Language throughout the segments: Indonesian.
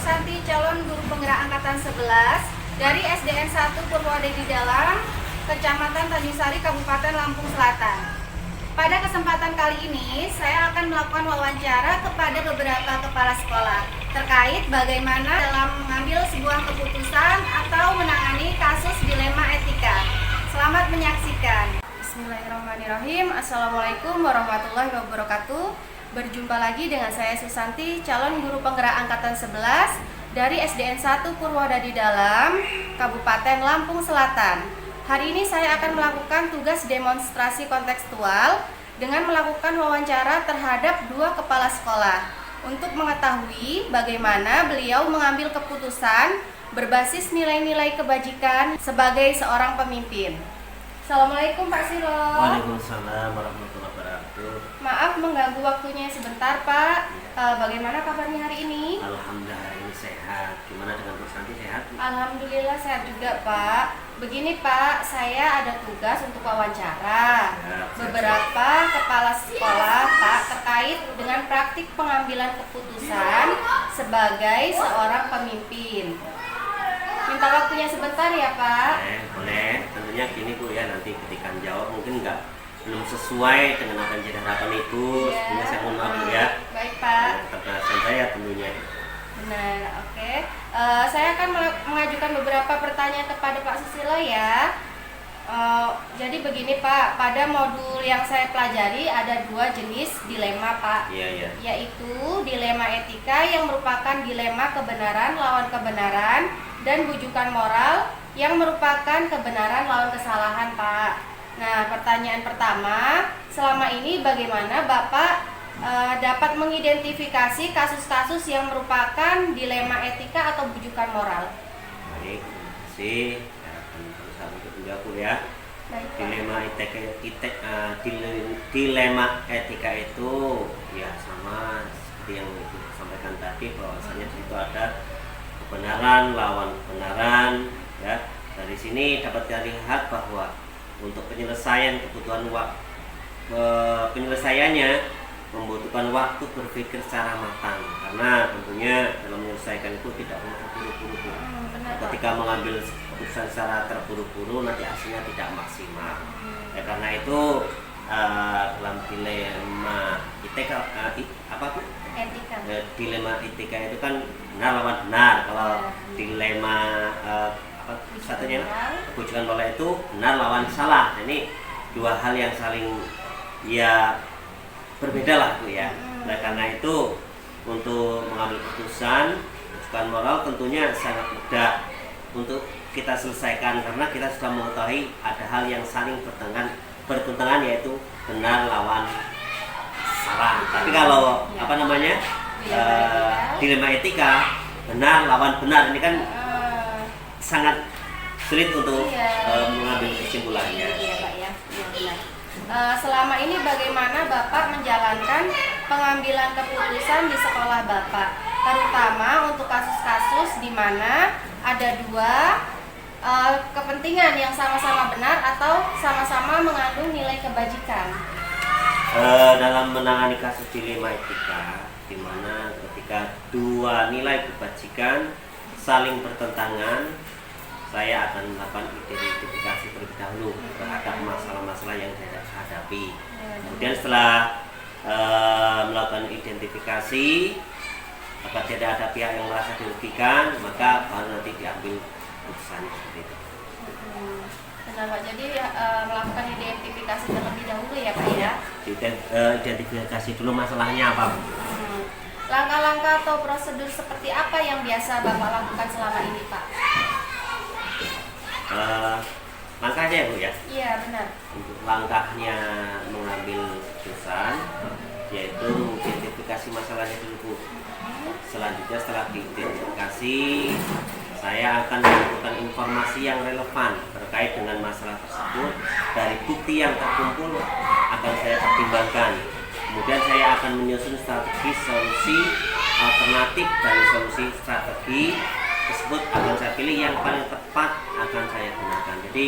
Susanti, calon guru penggerak angkatan 11 dari SDN 1 Purwodadi Dalam, Kecamatan Tanjung Sari, Kabupaten Lampung Selatan. Pada kesempatan kali ini, saya akan melakukan wawancara kepada beberapa kepala sekolah terkait bagaimana dalam mengambil sebuah keputusan atau menangani kasus dilema etika. Selamat menyaksikan. Bismillahirrahmanirrahim. Assalamualaikum warahmatullahi wabarakatuh. Berjumpa lagi dengan saya Susanti, calon guru penggerak angkatan 11 dari SDN 1 Purwodadi Dalam, Kabupaten Lampung Selatan. Hari ini saya akan melakukan tugas demonstrasi kontekstual dengan melakukan wawancara terhadap dua kepala sekolah untuk mengetahui bagaimana beliau mengambil keputusan berbasis nilai-nilai kebajikan sebagai seorang pemimpin. Assalamualaikum Pak Siro. Waalaikumsalam warahmatullahi wabarakatuh. Maaf mengganggu waktunya sebentar Pak. Bagaimana kabarnya hari ini? Alhamdulillah hari ini sehat. Gimana dengan Bu Santi, sehat? Alhamdulillah sehat juga Pak. Begini Pak, saya ada tugas untuk wawancara beberapa kepala sekolah Pak terkait dengan praktik pengambilan keputusan sebagai seorang pemimpin. Minta waktunya sebentar ya Pak. Boleh. Tentunya gini Bu ya, nanti ketika jawab mungkin belum sesuai dengan apa yang jadi harapan Ibu. Sebenarnya saya mohon maaf ya. Baik Pak. Keterbatasan saya tentunya. Benar, oke. Saya akan mengajukan beberapa pertanyaan kepada Pak Susilo ya. Jadi begini Pak, pada modul yang saya pelajari ada dua jenis dilema Pak. Iya. Yaitu dilema etika yang merupakan dilema kebenaran lawan kebenaran dan bujukan moral yang merupakan kebenaran lawan kesalahan Pak. Nah, pertanyaan pertama, selama ini bagaimana Bapak dapat mengidentifikasi kasus-kasus yang merupakan dilema etika atau bujukan moral? Baik, terima kasih. Saya akan berusaha untuk menjawab ya. Baik, Dilema etika itu ya sama seperti yang Ibu sampaikan tadi, bahwasanya di situ ada kebenaran lawan kebenaran ya. Dari sini dapat dilihat bahwa untuk penyelesaian kebutuhan penyelesaiannya membutuhkan waktu berpikir secara matang, karena tentunya dalam menyelesaikan itu tidak boleh terburu-buru. Ketika mengambil keputusan secara terburu-buru nanti hasilnya tidak maksimal. Karena itu dalam dilema etika dilema etika itu kan benar lawan benar. Kalau dilema bujukan moral itu benar lawan salah. Ini dua hal yang saling berbeda lah Bu ya. Nah, karena itu untuk mengambil keputusan bujukan moral tentunya sangat mudah untuk kita selesaikan, karena kita sudah mengetahui ada hal yang saling bertentangan yaitu benar lawan salah. Tapi kalau dilema etika benar lawan benar ini kan sangat sulit untuk mengambil kesimpulannya. Iya Pak ya, benar. Selama ini bagaimana Bapak menjalankan pengambilan keputusan di sekolah Bapak, terutama untuk kasus-kasus di mana ada dua kepentingan yang sama-sama benar atau sama-sama mengandung nilai kebajikan? Dalam menangani kasus dilema etika, di mana ketika dua nilai kebajikan saling bertentangan, saya akan melakukan identifikasi terlebih dahulu terhadap masalah-masalah yang saya hadapi. Kemudian setelah melakukan identifikasi, apabila tidak ada pihak yang merasa dirugikan, maka baru nanti diambil keputusan seperti itu. Benar Pak, jadi melakukan identifikasi terlebih dahulu ya Pak ya? Identifikasi dulu masalahnya apa Bu? Langkah-langkah atau prosedur seperti apa yang biasa Bapak lakukan selama ini Pak? Langkahnya ya Bu ya? Iya benar. Untuk langkahnya mengambil keputusan yaitu identifikasi masalahnya dulu Bu. Selanjutnya setelah diidentifikasi, saya akan mengumpulkan informasi yang relevan terkait dengan masalah tersebut. Dari bukti yang terkumpul akan saya pertimbangkan. Kemudian saya akan menyusun strategi solusi alternatif dari solusi strategi tersebut akan saya pilih yang paling tepat akan saya gunakan. Jadi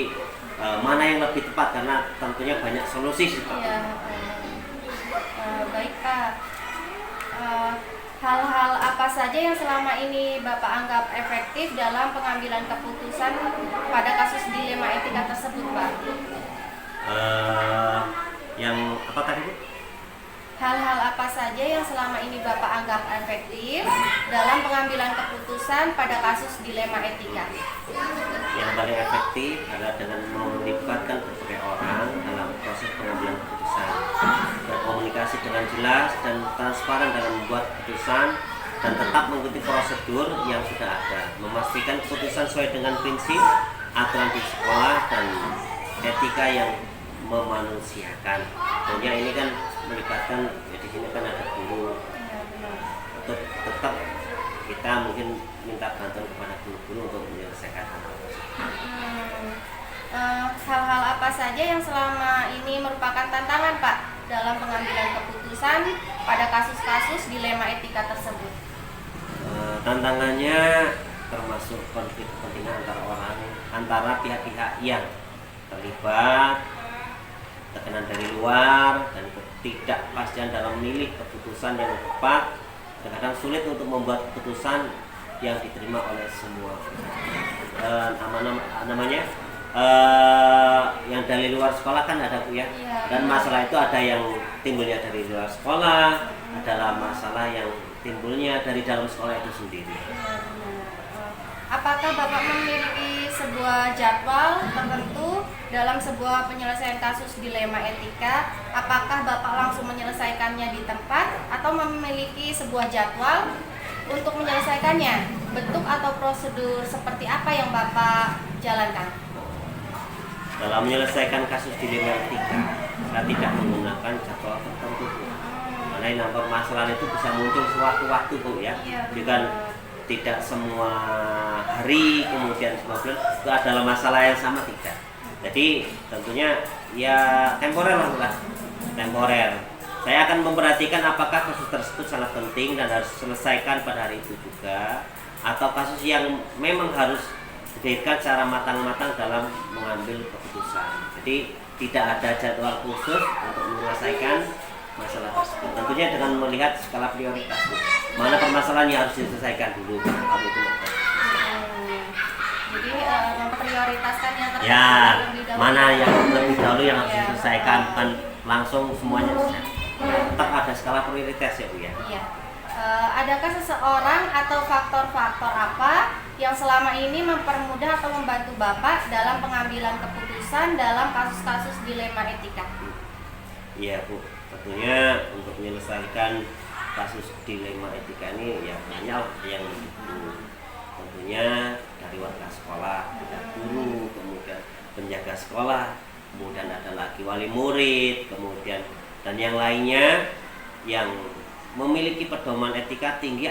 mana yang lebih tepat, karena tentunya banyak solusi seperti Baik Pak. Hal-hal apa saja yang selama ini Bapak anggap efektif dalam pengambilan keputusan pada kasus dilema etika tersebut, Pak? Yang apa tadi, Bu? Hal-hal apa saja yang selama ini Bapak anggap efektif dalam pengambilan keputusan pada kasus dilema etika? Yang paling efektif adalah dengan melibatkan berbagai orang dalam proses pengambilan keputusan, berkomunikasi dengan jelas dan transparan dalam membuat keputusan, dan tetap mengikuti prosedur yang sudah ada, memastikan keputusan sesuai dengan prinsip, aturan di sekolah, dan etika yang memanusiakan. Tentunya ini kan melibatkan, ya di sini kan ada guru. Untuk tetap kita mungkin minta bantuan kepada guru-guru untuk menyelesaikan hal tersebut. Hal-hal apa saja yang selama ini merupakan tantangan, Pak, dalam pengambilan keputusan pada kasus-kasus dilema etika tersebut? Tantangannya termasuk konflik kepentingan antara pihak-pihak yang terlibat, tekanan dari luar, dan ketidakpastian dalam memilih keputusan yang tepat. Terkadang sulit untuk membuat keputusan yang diterima oleh semua. Yang dari luar sekolah kan ada, Bu, ya. Dan masalah itu ada yang timbulnya dari luar sekolah, adalah masalah yang timbulnya dari dalam sekolah itu sendiri. Apakah Bapak memiliki sebuah jadwal tertentu dalam sebuah penyelesaian kasus dilema etika? Apakah Bapak langsung menyelesaikannya di tempat atau memiliki sebuah jadwal untuk menyelesaikannya? Bentuk atau prosedur seperti apa yang Bapak jalankan? Dalam menyelesaikan kasus dilema etika, kita tidak menggunakan jadwal tertentu, Bu. Karena permasalahan itu bisa muncul sewaktu-waktu, Bu, ya. Bukan tidak semua hari, kemudian semua bulan itu adalah masalah yang sama, tidak. Jadi tentunya ya temporer lah. Saya akan memperhatikan apakah kasus tersebut sangat penting dan harus selesaikan pada hari itu juga, atau kasus yang memang harus dipikirkan secara matang-matang dalam mengambil keputusan. Jadi tidak ada jadwal khusus untuk menyelesaikan masalah tersebut. Tentunya dengan melihat skala prioritas, mana permasalahan yang harus diselesaikan dulu. Jadi memprioritaskan yang terpenting Ya, lebih dahulu. mana yang lebih dahulu yang harus diselesaikan, bukan langsung semuanya. Tetap ada skala prioritas, ya, Bu, ya. Iya. Adakah seseorang atau faktor-faktor apa yang selama ini mempermudah atau membantu Bapak dalam pengambilan keputusan dalam kasus-kasus dilema etika? Iya, Bu. Tentunya untuk menyelesaikan kasus dilema etika ini ya banyak yang tentunya dari warga sekolah, ada guru, kemudian penjaga sekolah, kemudian ada lagi wali murid, kemudian dan yang lainnya yang memiliki pedoman etika tinggi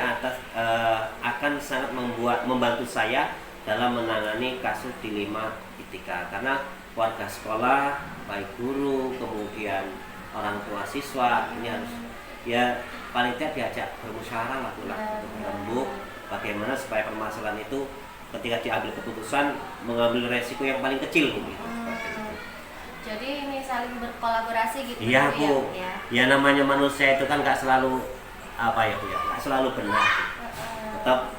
akan sangat membantu saya dalam menangani kasus dilema etika, karena warga sekolah, baik guru, kemudian orang tua siswa ini harus ya paling tidak diajak bermusyawarah lah untuk berembuk bagaimana supaya permasalahan itu ketika diambil keputusan mengambil resiko yang paling kecil, gitu. Jadi ini saling berkolaborasi gitu. Iya, Bu. Ya. Ya namanya manusia itu kan nggak selalu apa ya, Bu, ya, nggak selalu benar. Tetap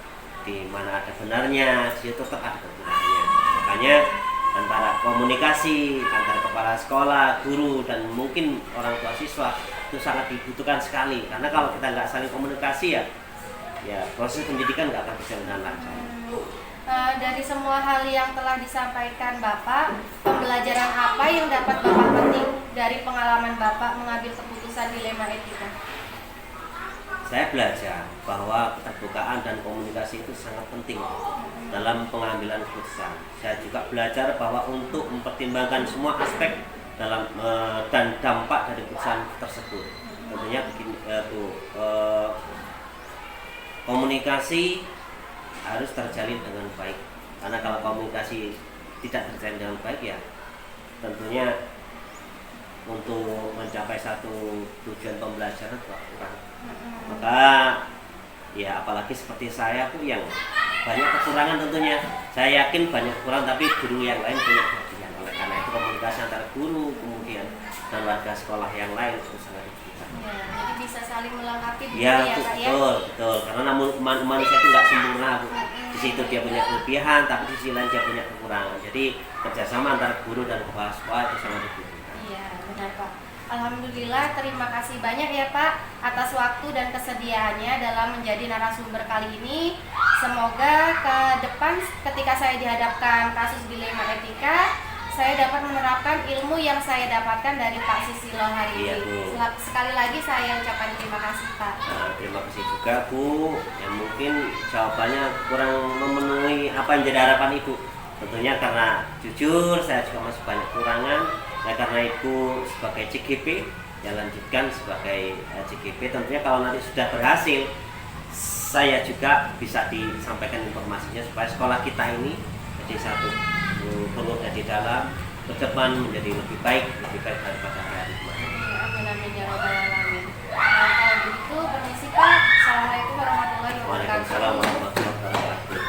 di mana ada benarnya, di situ tetap ada kekurangannya. Makanya antara komunikasi antara kepala sekolah, guru, dan mungkin orang tua siswa itu sangat dibutuhkan sekali. Karena kalau kita nggak saling komunikasi ya proses pendidikan nggak akan berjalan lancar. Dari semua hal yang telah disampaikan Bapak, pembelajaran apa yang dapat Bapak petik dari pengalaman Bapak mengambil keputusan dilema etika? Saya belajar bahwa keterbukaan dan komunikasi itu sangat penting dalam pengambilan keputusan. Saya juga belajar bahwa untuk mempertimbangkan semua aspek dalam dan dampak dari keputusan tersebut. Tentunya begini, komunikasi harus terjalin dengan baik. Karena kalau komunikasi tidak terjalin dengan baik ya tentunya untuk mencapai satu tujuan pembelajaran kurang. Maka ya apalagi seperti saya pun yang banyak kekurangan tentunya. Saya yakin banyak kekurangan, tapi guru yang lain punya kelebihan. Oleh karena itu komunikasi antara guru kemudian dan warga sekolah yang lain itu sangat dibutuhkan. Ya, jadi bisa saling melengkapi begitu Ya, ya Pak ya. betul, betul. Karena namun manusia itu nggak sempurna, Bu. Di situ dia punya kelebihan, tapi di sisi lain dia punya kekurangan. Jadi kerjasama antara guru dan kepala sekolah itu sangat dibutuhkan. Iya, benar Pak. Alhamdulillah, terima kasih banyak ya Pak atas waktu dan kesediaannya dalam menjadi narasumber kali ini. Semoga ke depan ketika saya dihadapkan kasus dilema etika, saya dapat menerapkan ilmu yang saya dapatkan dari Pak Susilo hari Iya, ini. Bu. Sekali lagi saya ucapkan terima kasih Pak. Nah, terima kasih juga, Bu. Yang mungkin jawabannya kurang memenuhi apa yang jadi harapan Ibu. Tentunya karena jujur saya juga masih banyak kurangan. Nah, karena Ibu sebagai CGP, yang lanjutkan sebagai CGP, tentunya kalau nanti sudah berhasil, saya juga bisa disampaikan informasinya supaya sekolah kita ini jadi satu perlu di dalam ke depan menjadi lebih baik daripada hari kemarin. Amin amin ya robbal alamin. Kalau begitu permisi Pak. Assalamualaikum warahmatullahi Waalaikumsalam wabarakatuh. warahmatullahi wabarakatuh.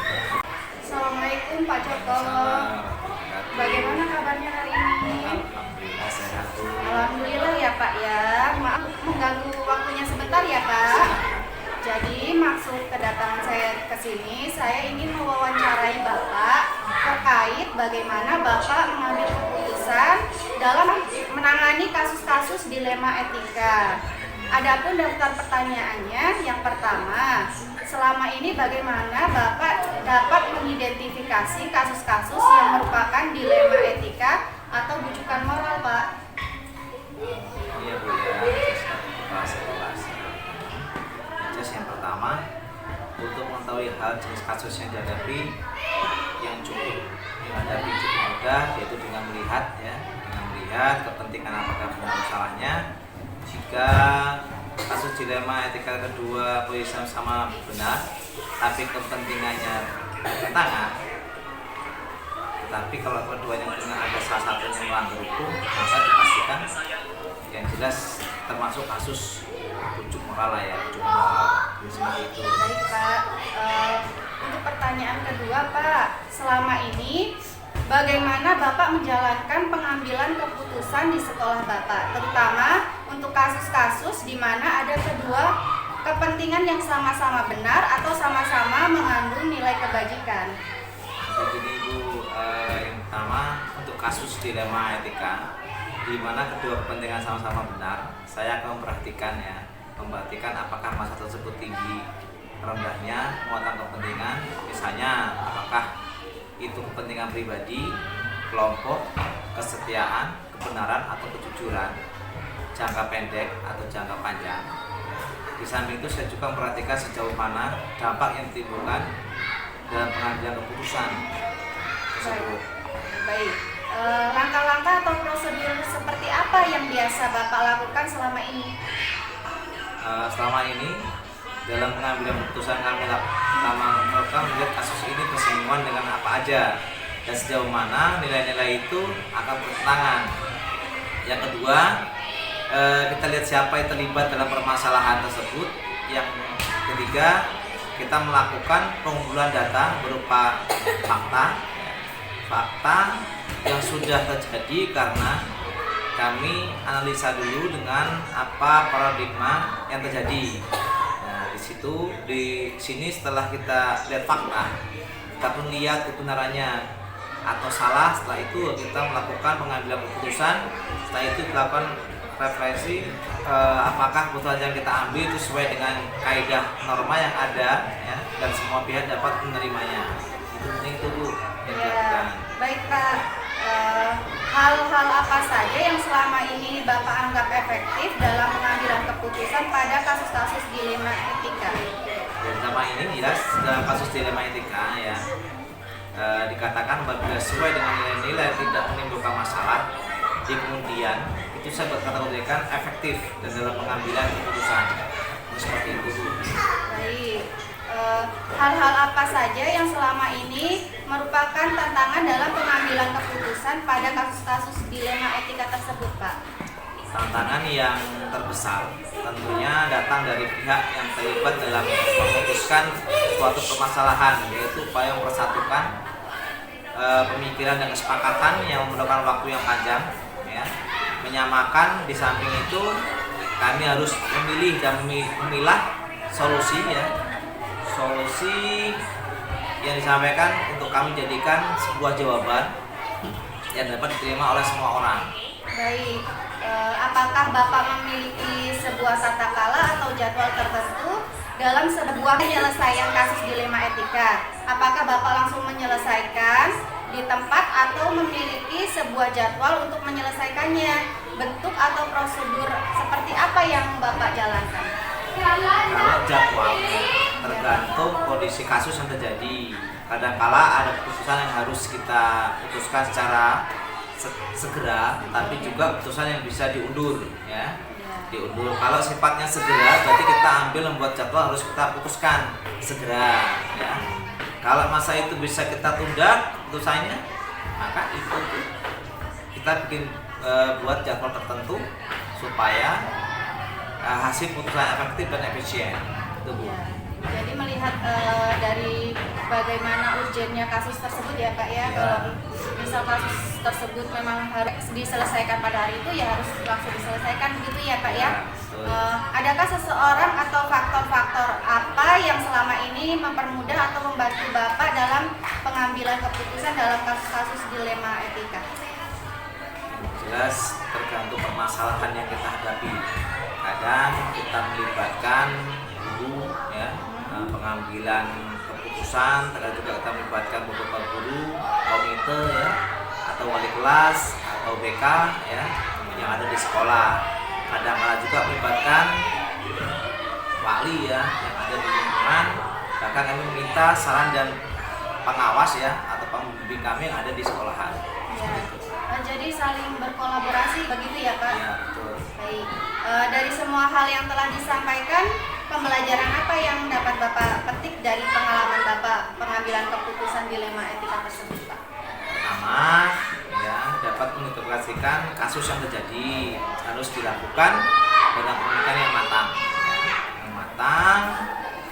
Assalamualaikum Pak Joko. Bagaimana kabarnya hari ini? Alhamdulillah sehat, Bu. Alhamdulillah ya Pak ya. Maaf mengganggu waktunya sebentar ya Pak. Jadi maksud kedatangan saya ke sini, saya ingin mewawancarai Bapak terkait bagaimana Bapak mengambil keputusan dalam menangani kasus-kasus dilema etika. Adapun daftar pertanyaannya, yang pertama, selama ini bagaimana Bapak dapat mengidentifikasi kasus-kasus yang merupakan dilema etika atau bujukan moral, Pak? Iya, Bu, ya. Kepala sekolah. Just yang pertama, untuk mengetahui hal jenis kasus yang dihadapi yang cukup mudah, yaitu dengan melihat kepentingan apakah benar salahnya. Jika kasus dilema etika kedua polisi sama benar, tapi kepentingannya bertentangan, tetapi kalau keduanya benar ada salah satunya melanggar hukum, maka dipastikan yang jelas termasuk kasus bujuk moral lah ya, bujuk moral seperti itu. Baik Pak, untuk pertanyaan kedua Pak, selama ini bagaimana Bapak menjalankan pengambilan keputusan di sekolah Bapak, terutama untuk kasus-kasus di mana ada kedua kepentingan yang sama-sama benar atau sama-sama mengandung nilai kebajikan? Begini Bu, yang pertama untuk kasus dilema etika di mana kedua kepentingan sama-sama benar, saya akan memperhatikan apakah masa tersebut tinggi rendahnya muatan kepentingan, misalnya apakah itu kepentingan pribadi, kelompok, kesetiaan, kebenaran atau kejujuran, jangka pendek atau jangka panjang. Di samping itu saya juga memperhatikan sejauh mana dampak yang ditimbulkan dalam pengambilan keputusan tersebut. Baik, langkah-langkah atau prosedur seperti apa yang biasa Bapak lakukan selama ini? Selama ini dalam pengambilan keputusan kami melakukan melihat kasus ini bersinggungan dengan apa aja dan sejauh mana nilai-nilai itu akan bertentangan. Yang kedua, kita lihat siapa yang terlibat dalam permasalahan tersebut. Yang ketiga, kita melakukan pengumpulan data berupa fakta yang sudah terjadi karena kami analisa dulu dengan apa paradigma yang terjadi. Nah, di sini setelah kita lihat fakta, kita pun lihat kebenarannya atau salah. Setelah itu kita melakukan pengambilan keputusan. Setelah itu dilakukan refleksi apakah keputusan yang kita ambil itu sesuai dengan kaidah norma yang ada ya, dan semua pihak dapat menerimanya. Itu penting itu Bu yang dilakukan. Baik Pak, hal-hal apa saja yang selama ini Bapak anggap efektif dalam pengambilan keputusan pada kasus-kasus dilema etika? Dan sama ini jelas dalam kasus dilema etika ya, dikatakan apabila sesuai dengan nilai-nilai tidak menimbulkan masalah di kemudian itu saya berkategorikan efektif dan dalam pengambilan keputusan. Seperti itu Bu. Baik, hal-hal apa saja yang selama ini merupakan tantangan dalam pengambilan keputusan pada kasus-kasus dilema etika tersebut Pak? Tantangan yang terbesar tentunya datang dari pihak yang terlibat dalam memutuskan suatu permasalahan, yaitu upaya mempersatukan pemikiran dan kesepakatan yang memerlukan waktu yang panjang ya. Menyamakan, di samping itu kami harus memilih dan memilah solusi ya, solusi yang disampaikan untuk kami jadikan sebuah jawaban yang dapat diterima oleh semua orang. Baik, apakah Bapak memiliki sebuah tata kala atau jadwal tertentu dalam sebuah penyelesaian kasus dilema etika? Apakah Bapak langsung menyelesaikan di tempat atau memiliki sebuah jadwal untuk menyelesaikannya? Bentuk atau prosedur seperti apa yang Bapak jalankan? Kalau jadwal tergantung kondisi kasus yang terjadi. Kadangkala ada keputusan yang harus kita putuskan secara segera, tapi juga keputusan yang bisa diundur ya. Diundur. Kalau sifatnya segera berarti kita ambil membuat jadwal harus kita putuskan segera ya. Kalau masa itu bisa kita tunda putusannya, maka itu kita bikin buat jadwal tertentu supaya hasil putusan efektif dan efisien. Itu Bu. Jadi melihat dari bagaimana urgennya kasus tersebut ya Pak ya, kalau misal kasus tersebut memang harus diselesaikan pada hari itu ya harus langsung diselesaikan begitu ya Pak ya. Adakah seseorang atau faktor-faktor apa yang selama ini mempermudah atau membantu Bapak dalam pengambilan keputusan dalam kasus-kasus dilema etika? Jelas tergantung permasalahan yang kita hadapi. Kadang kita melibatkan guru ya, pengambilan keputusan, terkadang juga kita melibatkan beberapa guru, komite ya, atau wali kelas atau BK ya yang ada di sekolah. Kadang-kadang juga melibatkan wali ya yang ada di lingkungan. Bahkan kami meminta saran dan pengawas ya atau pembimbing kami yang ada di sekolahan. Ya. Jadi saling berkolaborasi begitu ya Pak? Ya, betul. Baik. Dari semua hal yang telah disampaikan, pembelajaran apa yang dapat Bapak petik dari pengalaman Bapak pengambilan keputusan dilema etika tersebut Pak? Pertama, ya dapat menginterpretasikan kasus yang terjadi harus dilakukan dengan pemikiran yang matang. Ya, yang matang,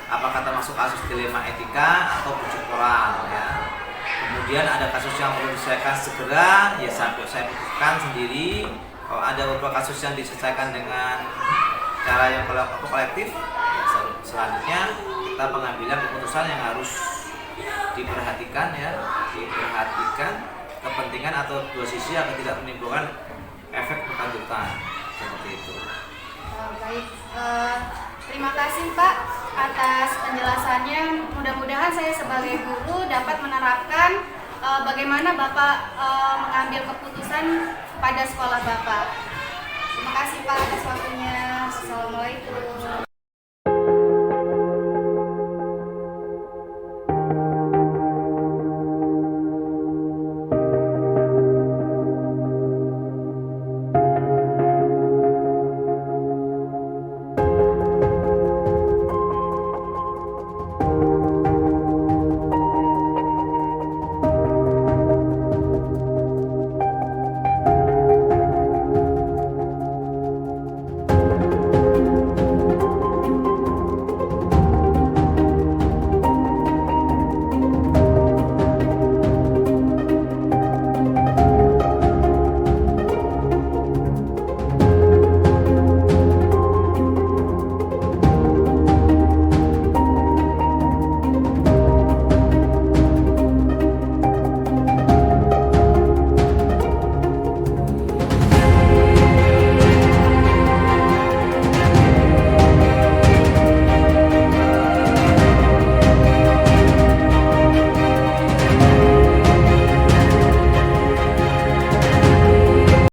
apakah termasuk kasus dilema etika atau bujuk moral ya. Kemudian ada kasus yang perlu diselesaikan segera, ya saya putuskan sendiri. Kalau ada beberapa kasus yang diselesaikan dengan cara yang kolektif, ya selanjutnya kita pengambilan keputusan yang harus diperhatikan ya, diperhatikan kepentingan atau dua sisi agar tidak menimbulkan efek berkelanjutan seperti itu. Baik, terima kasih Pak atas penjelasannya. Mudah-mudahan saya sebagai guru dapat menerapkan bagaimana Bapak mengambil keputusan pada sekolah Bapak. Terima kasih Pak atas waktunya. Assalamualaikum.